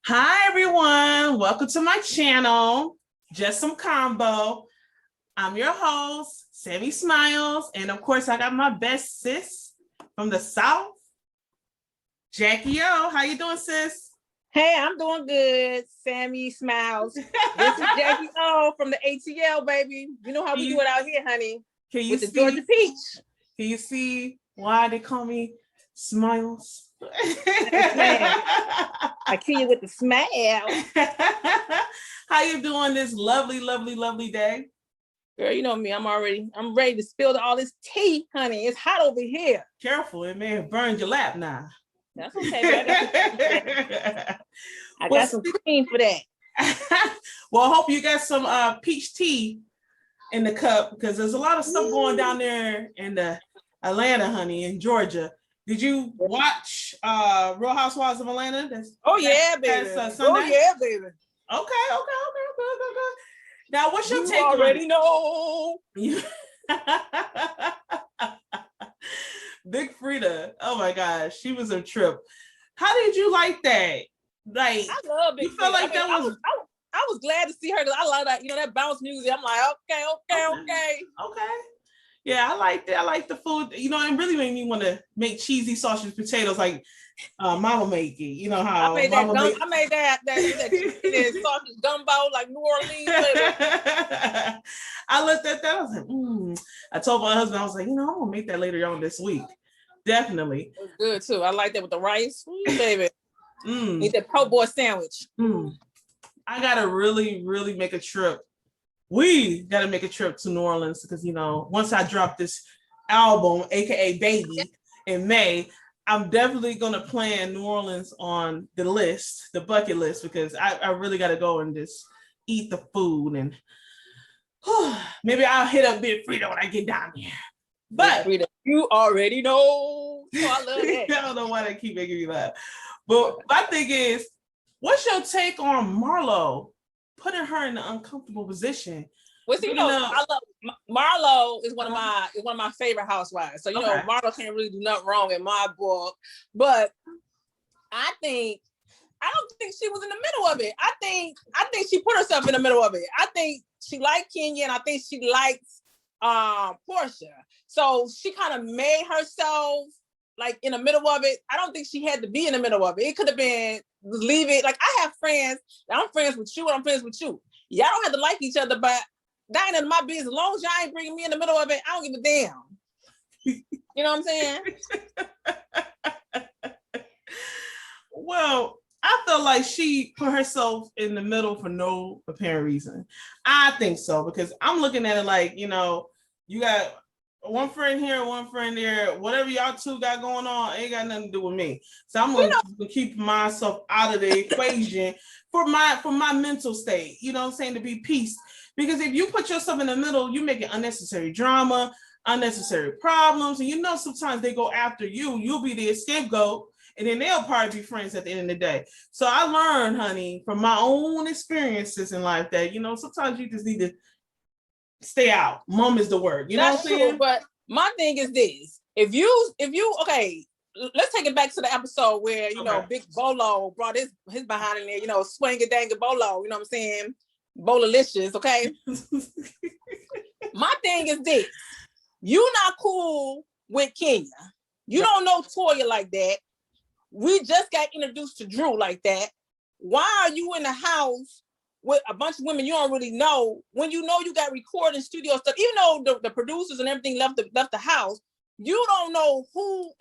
Hi everyone, welcome to my channel, Just Some Combo. I'm your host, Sammy Smiles, and of course I got my best sis from the South, Jackie O. How you doing, sis? Hey, I'm doing good, Sammy Smiles. This is Jackie O from the ATL, baby. You know how we do it out here, honey. Can you with the see, Georgia Peach. Can you see why they call me Smiles? I kill you with the smile. How you doing this lovely day? Girl, you know me. I'm ready to spill all this tea, honey. It's hot over here. Careful, it may have burned your lap now. That's okay. I got some cream for that. Well, I hope you got some peach tea in the cup because there's a lot of stuff going down there in the Atlanta, honey, in Georgia. Did you watch Real Housewives of Atlanta? Baby. Sunday? Oh yeah, baby. Okay. Now, what's your take on it? Already know. Big Frida. Oh my gosh, she was a trip. How did you like that? Like, I love Big you felt like Frida. that was. I was glad to see her because I love that, that bounce music. I'm like, okay. Yeah, I liked it. I like the food. It really made me want to make cheesy sausage potatoes like Mama make it. You know how I made that sausage gumbo like New Orleans. I looked at that. I was like, I told my husband, I was like, I'm gonna make that later on this week. Definitely. It was good too. I like that with the rice, baby. Eat that po' boy sandwich. I gotta really make a trip. We got to make a trip to New Orleans because, once I drop this album, AKA Baby, in May, I'm definitely going to plan New Orleans on the list, the bucket list, because I really got to go and just eat the food. And maybe I'll hit up Big Frida when I get down there. But Frida, you already know. So I love that. I don't know why they keep making me laugh. But my thing is, what's your take on Marlo? Putting her in an uncomfortable position. Well, see, I love Marlo is one of my favorite housewives. So Marlo can't really do nothing wrong in my book. But I don't think she was in the middle of it. I think she put herself in the middle of it. I think she liked Kenya and I think she likes Portia. So she kind of made herself like in the middle of it. I don't think she had to be in the middle of it. It could have been leave it. Like I have friends, I'm friends with you and I'm friends with you. Y'all don't have to like each other, but that ain't none of my business. As long as y'all ain't bringing me in the middle of it, I don't give a damn. You know what I'm saying? Well, I feel like she put herself in the middle for no apparent reason. I think so because I'm looking at it like, you got one friend here, one friend there. Whatever y'all two got going on ain't got nothing to do with me. So I'm gonna keep myself out of the equation for my mental state. You know what I'm saying? To be peace. Because if you put yourself in the middle, you make it unnecessary drama, unnecessary problems, and sometimes they go after you. You'll be the scapegoat, and then they'll probably be friends at the end of the day. So I learned, honey, from my own experiences in life that sometimes you just need to stay out. Mom is the word. You know what I'm saying? True, but my thing is this: if you okay, let's take it back to the episode where Big Bolo brought his behind in there, swinging danging Bolo. You know what I'm saying? Bololicious, okay. My thing is this: you not cool with Kenya. You don't know Toya like that. We just got introduced to Drew like that. Why are you in the house with a bunch of women you don't really know when you got recording studio stuff? Even though the producers and everything left the house, you don't know who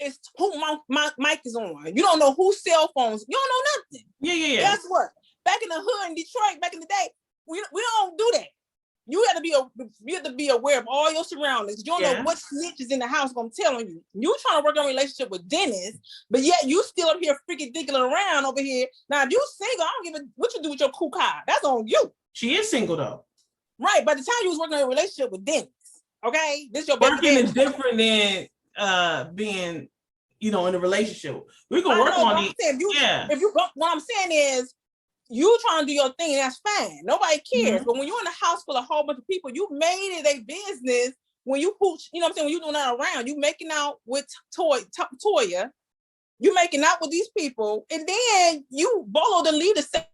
mic is on. You don't know whose cell phones. You don't know nothing. Yeah. Guess what? Back in the hood in Detroit, back in the day, we don't do that. You have to be aware of all your surroundings. You don't know what snitch is in the house gonna tell on you. You trying to work on a relationship with Dennis, but yet you still up here freaking thinking around over here. Now, if you single, I don't give a what you do with your cool car. That's on you. She is single though. Right. By the time you was working on a relationship with Dennis, okay? This your working is different than being, in a relationship. We can work on it. What I'm saying is you trying to do your thing, that's fine. Nobody cares. Mm-hmm. But when you're in a house full of a whole bunch of people, you made it a business when you pooch, when you're doing that around, you making out with Toya, You making out with these people, and then you bolo the leader 7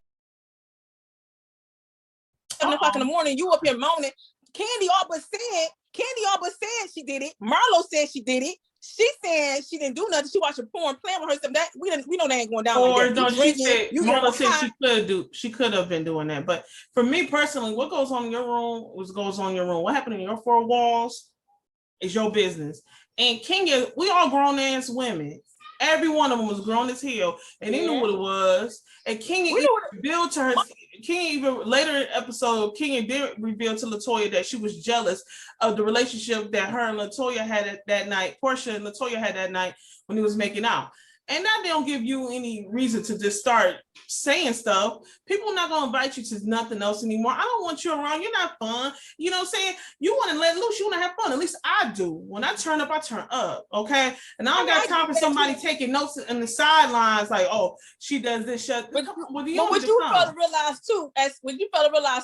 o'clock in the morning. You up here moaning. Candy all but said she did it. Marlo said she did it. She said she didn't do nothing. She watched a porn, playing with herself. That we know that ain't going down. Or like that. no, she said Marlo said she could have been doing that. But for me personally, what goes on in your room goes on in your room. What happened in your four walls is your business. And Kenya, we all grown ass women. Every one of them was grown as hell, and they knew what it was. And Kenya revealed to her. Kenya even later in episode, Kenya did reveal to LaToya that she was jealous of the relationship that her and LaToya had that night. Portia and LaToya had that night when he was making out. And that they don't give you any reason to just start saying stuff. People are not going to invite you to nothing else anymore. I don't want you around. You're not fun. You know what I'm saying? You want to let loose. You want to have fun. At least I do. When I turn up, I turn up. Okay? And I don't got time for somebody taking notes in the sidelines like, oh, she does this shit. But what you fella realize too,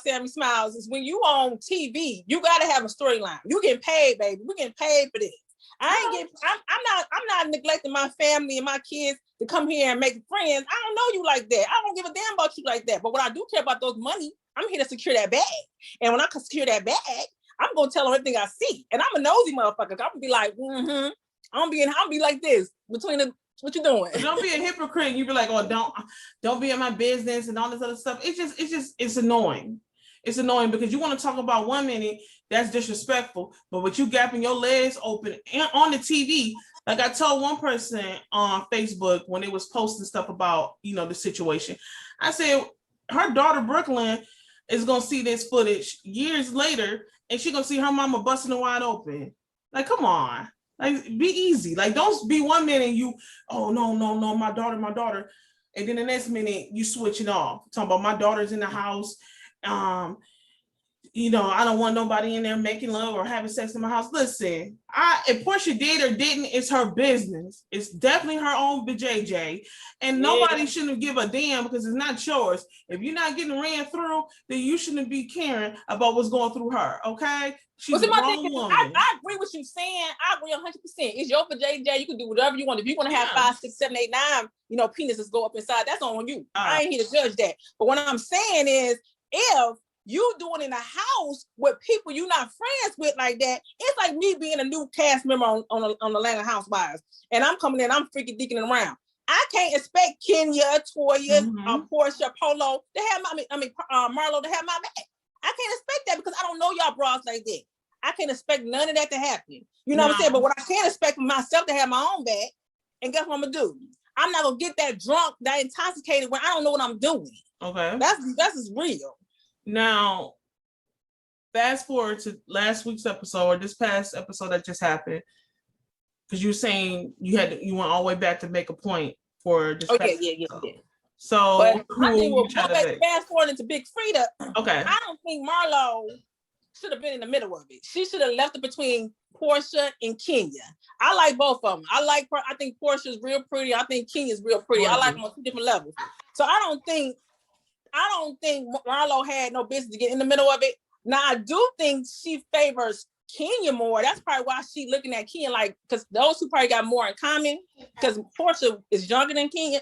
Sammy Smiles, is when you on TV, you got to have a storyline. You getting paid, baby. We getting paid for this. I'm not neglecting my family and my kids to come here and make friends. I don't know you like that. I don't give a damn about you like that. But what I do care about those money, I'm here to secure that bag. And when I can secure that bag, I'm gonna tell them everything I see. And I'm a nosy motherfucker. I'm gonna be like, I'll be like this between the what you doing? Don't be a hypocrite. And you be like, oh, don't be in my business and all this other stuff. It's annoying. It's annoying because you want to talk about 1 minute, that's disrespectful. But with you gapping your legs open and on the TV, like I told one person on Facebook when they was posting stuff about, the situation, I said, her daughter Brooklyn is going to see this footage years later and she's going to see her mama busting it wide open. Like, come on. Like, be easy. Like, don't be 1 minute you, oh, no, my daughter. And then the next minute you switch it off. Talking about my daughter's in the house. I don't want nobody in there making love or having sex in my house. Listen, if Portia did or didn't, it's her business. It's definitely her own JJ. And nobody shouldn't give a damn because it's not yours. If you're not getting ran through, then you shouldn't be caring about what's going through her, okay? She's a grown woman. I agree with you saying. I agree 100%. It's your for JJ. You can do whatever you want. If you want to have 5, 6, 7, 8, 9, penises go up inside, that's on you. I ain't here to judge that. But what I'm saying is, if you doing in a house with people you're not friends with like that, it's like me being a new cast member on Atlanta Housewives, and I'm coming in, I'm freaking deaking around. I can't expect Kenya, Toya, Portia, Polo to have Marlo to have my back. I can't expect that because I don't know y'all bras like that. I can't expect none of that to happen. You know what I'm saying? But what I can expect for myself to have my own back, and guess what I'm gonna do? I'm not gonna get that drunk, that intoxicated when I don't know what I'm doing. Okay, that's just real. Now, fast forward to last week's episode or this past episode that just happened, because you were saying you went all the way back to make a point for this. Yeah. So, but I think we'll fast forward into Big Frida. Okay, I don't think Marlo should have been in the middle of it. She should have left it between Portia and Kenya. I like both of them. I think Portia's real pretty. I think Kenya's real pretty. I like them on 2 different levels. So I don't think Marlo had no business to get in the middle of it. Now, I do think she favors Kenya more. That's probably why she's looking at Kenya because those two probably got more in common because Portia is younger than Kenya.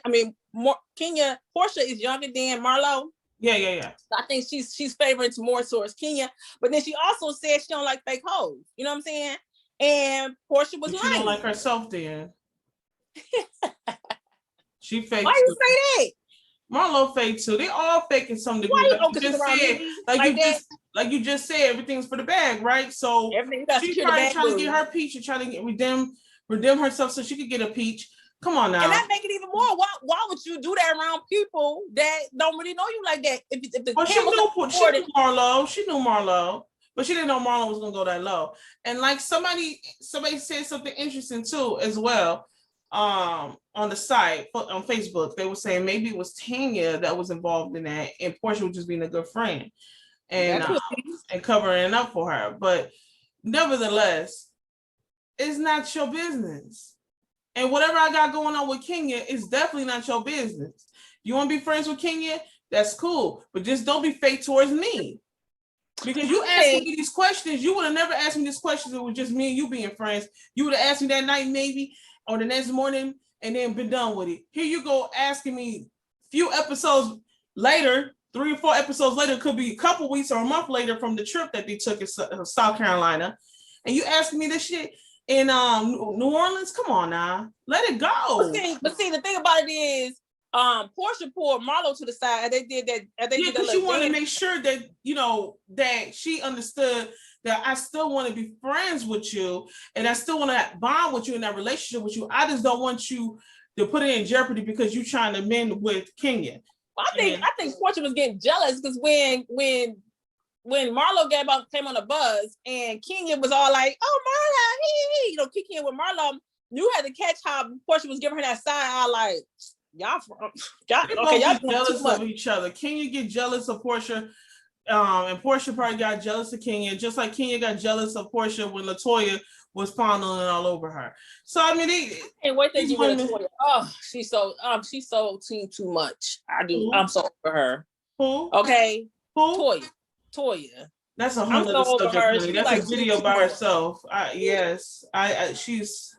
Portia is younger than Marlo. Yeah. So I think she's favoring more towards Kenya. But then she also said she don't like fake hoes. You know what I'm saying? And Portia was lying. She don't like herself then. She fakes. Why you say that? Marlo fake too. They all faking some degree. Like you just said, everything's for the bag, right? So she's probably trying to get her peach and trying to redeem herself so she could get a peach. Come on now. And that make it even more. Why would you do that around people that don't really know you like that? She knew Marlo. She knew Marlo, but she didn't know Marlo was gonna go that low. And like somebody said something interesting too as well. On the site on Facebook, they were saying maybe it was Tanya that was involved in that, and Portia was just being a good friend and covering up for her. But nevertheless, it's not your business. And whatever I got going on with Kenya is definitely not your business. You want to be friends with Kenya? That's cool, but just don't be fake towards me. Because you asking me these questions, you would have never asked me these questions. It was just me and you being friends. You would have asked me that night maybe. Or the next morning, and then been done with it. Here you go asking me few episodes later, 3 or 4 episodes later, could be a couple weeks or a month later from the trip that they took in South Carolina, and you asking me this shit in New Orleans. Come on now, let it go. But see, the thing about it is, Portia pulled Marlo to the side. They did that. Yeah, because she wanted to make sure that that she understood that I still want to be friends with you, and I still want to bond with you in that relationship with you. I just don't want you to put it in jeopardy because you're trying to mend with Kenya. I think Portia was getting jealous because when Marlo came on the bus and Kenya was all like, "Oh, Marlo, kicking in with Marlo," you had to catch how Portia was giving her that side eye, like, y'all jealous of each other. Kenya get jealous of Portia, and Portia probably got jealous of Kenya, just like Kenya got jealous of Portia when LaToya was fondling all over her. So I mean, and wait till you get LaToya. Oh, she's so too much. I'm so over her. Who? Okay. Who? Toya. That's a whole other subject. That's like a video by herself. Yes, she's.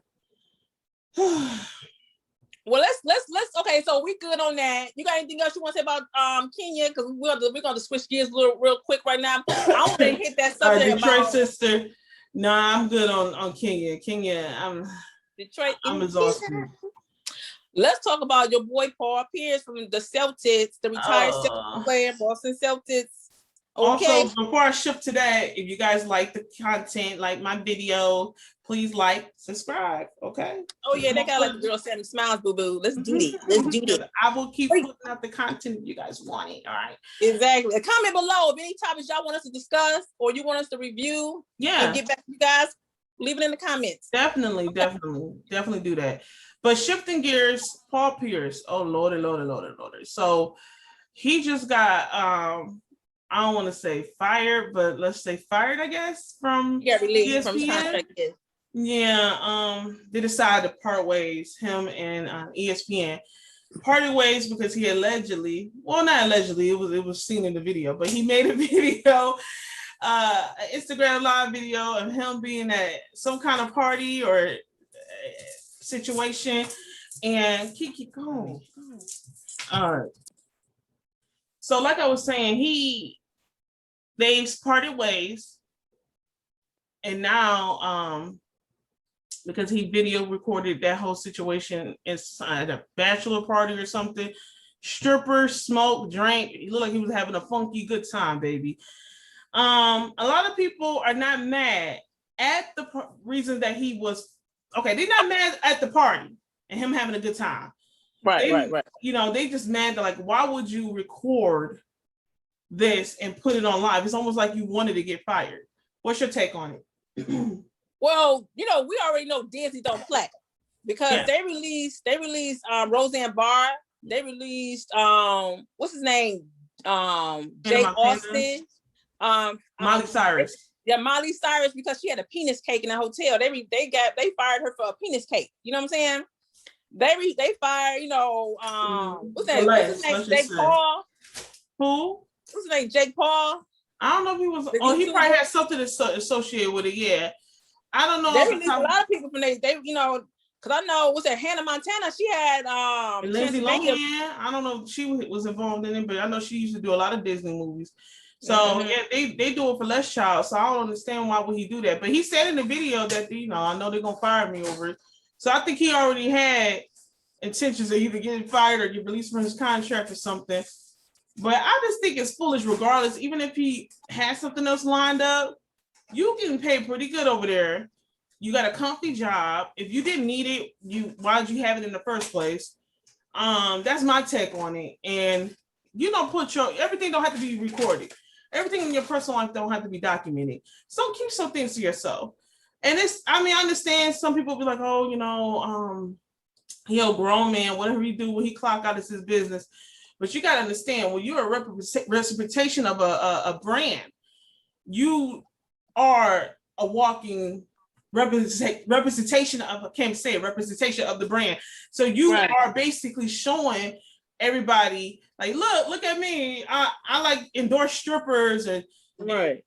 Well, let's okay. So we good on that. You got anything else you want to say about Kenya? Because we're going to switch gears real quick right now. I want to hit that subject. Detroit sister. No, I'm good on Kenya. I'm exhausted. Let's talk about your boy Paul Pierce from the Celtics, the retired Celtics player, Boston Celtics. Okay. Also, before I shift to that, if you guys like the content, like my video, please like, subscribe, okay? Oh yeah, they got like the girl Sammy Smiles, boo-boo. Let's do this. I will keep putting out the content if you guys want it, all right? Exactly. Comment below if any topics y'all want us to discuss or you want us to review. Yeah. And get back to you guys. Leave it in the comments. Definitely do that. But shifting gears, Paul Pierce. Oh, Lordy. So he just got I don't want to say fired, but let's say fired, I guess, from released from contract. Yeah, they decided to part ways, him and ESPN. Parted ways because he allegedly, well, not allegedly, it was seen in the video, but he made a video, Instagram live video of him being at some kind of party or situation, and keep going. All right. So, like I was saying, they parted ways, and now because he video recorded that whole situation inside a bachelor party or something, stripper, smoke, drank. He looked like he was having a funky good time, baby. A lot of people are not mad at the reason that he was okay. They're not mad at the party and him having a good time. Right. They just mad that, like, why would you record this and put it on live? It's almost like you wanted to get fired. What's your take on it? Well, we already know Disney don't play because they released Roseanne Barr. They released what's his name? Jake Austin. Miley Cyrus. Yeah, Miley Cyrus, because she had a penis cake in a hotel. They fired her for a penis cake. You know what I'm saying? They fired, what's that? What's his name? Jake Paul. Who? What's his name? Jake Paul. I don't know if he was. He probably had something associated with it. Yeah, I don't know. They released a lot of people from they because I know what's that, Hannah Montana. She had Lindsay Lohan. I don't know if she was involved in it, but I know she used to do a lot of Disney movies. So yeah, they do it for less child. So I don't understand why would he do that. But he said in the video that I know they're gonna fire me over it. So I think he already had intentions of either getting fired or get released from his contract or something. But I just think it's foolish regardless. Even if he has something else lined up, you getting paid pretty good over there. You got a comfy job. If you didn't need it, why did you have it in the first place? That's my take on it. And everything don't have to be recorded. Everything in your personal life don't have to be documented. So keep some things to yourself. And I understand some people be like, he a grown man, whatever he do, when he clock out, is his business. But you got to understand, when you're a representation of a brand, you are a walking representation of, I can't say it, representation of the brand. So you are basically showing everybody, like, look at me. I like endorse strippers and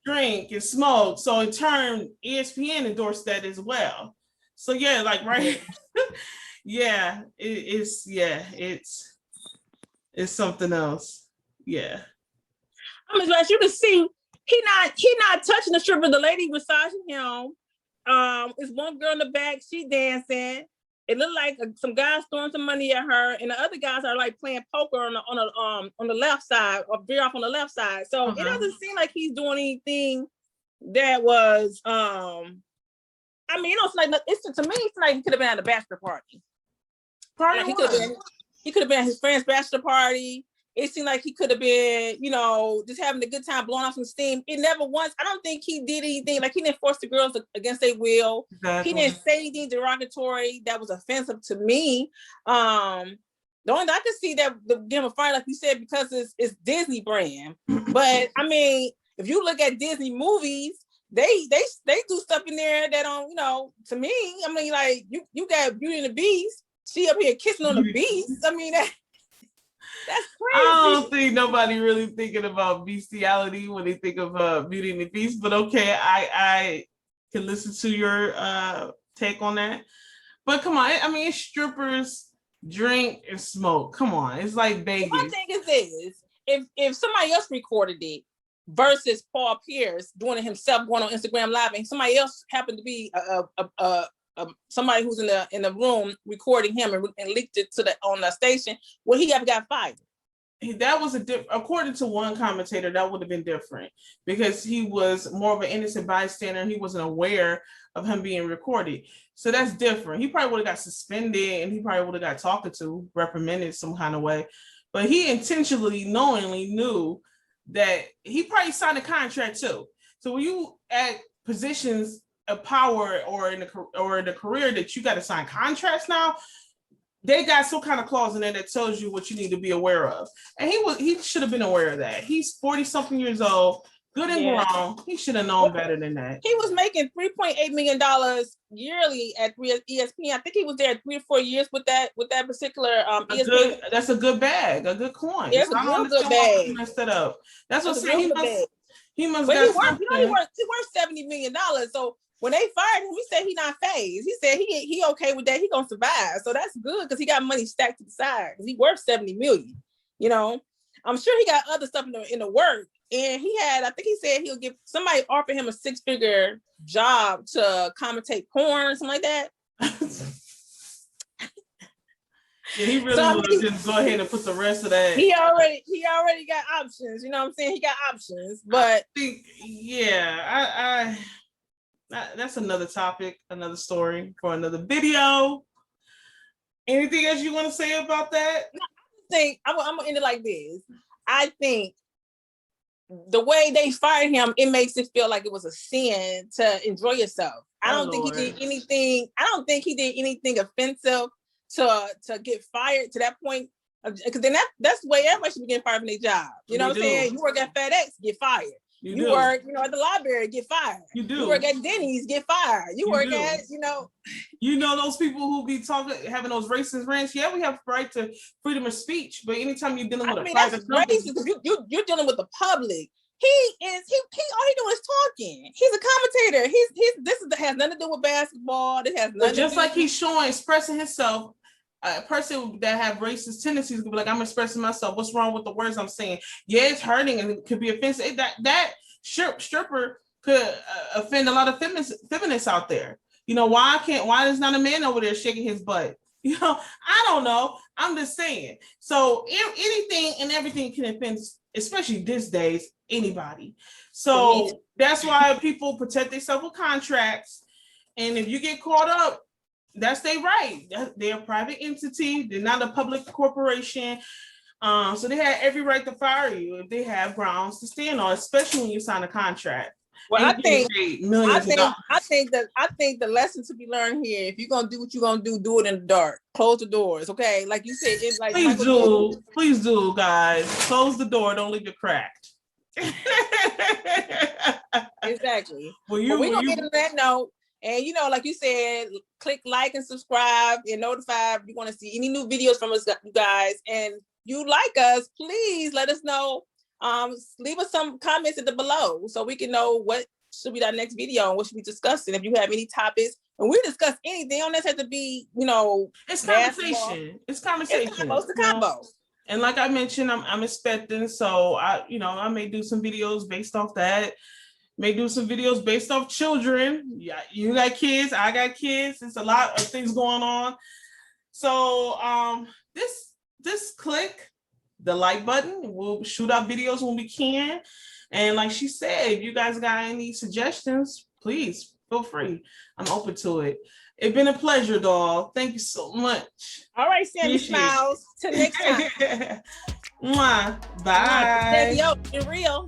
drink and smoke. So in turn, ESPN endorsed that as well. So yeah, like Yeah, it's something else. Yeah. I mean, as you can see, he not touching the stripper. The lady massaging him. It's one girl in the back. She dancing. It looked like some guys throwing some money at her, and the other guys are like playing poker on the left side, or veer off on the left side. So it doesn't seem like he's doing anything that was. I mean, it's like to me, it's like he could have been at a bachelor party. Like he could have been at his friend's bachelor party. It seemed like he could have been, just having a good time, blowing off some steam. It never once, I don't think he did anything. Like, he didn't force the girls against their will. Exactly. He didn't say anything derogatory that was offensive to me. The only I could see that them a fight, like you said, because it's Disney brand. But I mean, if you look at Disney movies, they do stuff in there that to me, I mean, like you got Beauty and the Beast. She up here kissing on the beast. I mean, that's crazy. I don't think nobody really thinking about bestiality when they think of Beauty and the Beast, but okay, I can listen to your take on that. But come on, I mean, it's strippers drink and smoke. Come on, it's like Vegas. My thing is this: if somebody else recorded it versus Paul Pierce doing it himself, going on Instagram Live, and somebody else happened to be somebody who's in the room recording him and leaked it on the station, would he have got fired? That was according to one commentator, that would have been different because he was more of an innocent bystander and he wasn't aware of him being recorded. So that's different. He probably would have got suspended and he probably would have got talked to, reprimanded some kind of way. But he intentionally, knowingly knew that he probably signed a contract too. So when you at positions of power or in the career that you got to sign contracts now, they got some kind of clause in there that tells you what you need to be aware of. And he should have been aware of that. He's 40 something years old, good and grown. He should have known better than that. He was making $3.8 million yearly at ESPN. I think he was there 3 or 4 years with that particular ESPN. That's a good bag, a good coin. It's a real good bag. He messed it up. That's what I'm saying. He must. But he worth $70 million. So when they fired him, he said he not phased. He said he okay with that. He gonna survive. So that's good because he got money stacked to the side. Because he worth $70 million. I'm sure he got other stuff in the work. And I think he said he'll give somebody offer him a 6-figure job to commentate porn or something like that. Yeah, he really would just go ahead and put the rest of that. He already got options. You know what I'm saying? He got options. But I think, I that's another topic, another story for another video. Anything else you want to say about that? No, I think I'm gonna end it like this. I think the way they fired him, it makes it feel like it was a sin to enjoy yourself. I don't think he did anything. I don't think he did anything offensive to get fired to that point. Because then that's the way everybody should be getting fired from their job. You know what I'm saying? You work at FedEx, get fired. You work, at the library, get fired. You work at Denny's, get fired. You work at, those people who be having those racist rants. Yeah, we have right to freedom of speech, but anytime you're dealing with a private company, you're dealing with the public. All he doing is talking. He's a commentator. Has nothing to do with basketball. This has nothing. Just like he's expressing himself. A person that have racist tendencies could be like, I'm expressing myself. What's wrong with the words I'm saying? Yeah, it's hurting and it could be offensive. That stripper could offend a lot of feminists out there. Why is not a man over there shaking his butt? I don't know. I'm just saying. So anything and everything can offend, especially these days, anybody. So that's why people protect themselves with contracts. And if you get caught up, that's their right. They're a private entity. They're not a public corporation. So they have every right to fire you if they have grounds to stand on, especially when you sign a contract. Well, I think the lesson to be learned here: if you're gonna do what you're gonna do it in the dark. Close the doors, okay? Like you said, it's like please do, guys. Close the door. Don't leave it cracked. Exactly. We're gonna get on that note. And like you said, click like and subscribe and notify if you want to see any new videos from us, you guys. And you like us, please let us know. Leave us some comments below so we can know what should be our next video and what should we discuss. And if you have any topics when we discuss anything, don't necessarily have to be, you know, it's basketball. conversation. It's conversation. It's combo. It's the combo. And like I mentioned, I'm expecting, so I may do some videos based off that. May do some videos based off children. Yeah, you got kids, I got kids. There's a lot of things going on. So this click the like button. We'll shoot out videos when we can. And like she said, if you guys got any suggestions, please feel free. I'm open to it. It's been a pleasure, doll. Thank you so much. All right, Sammy Smiles. Till next time. Mwah. Bye. Yo, in real.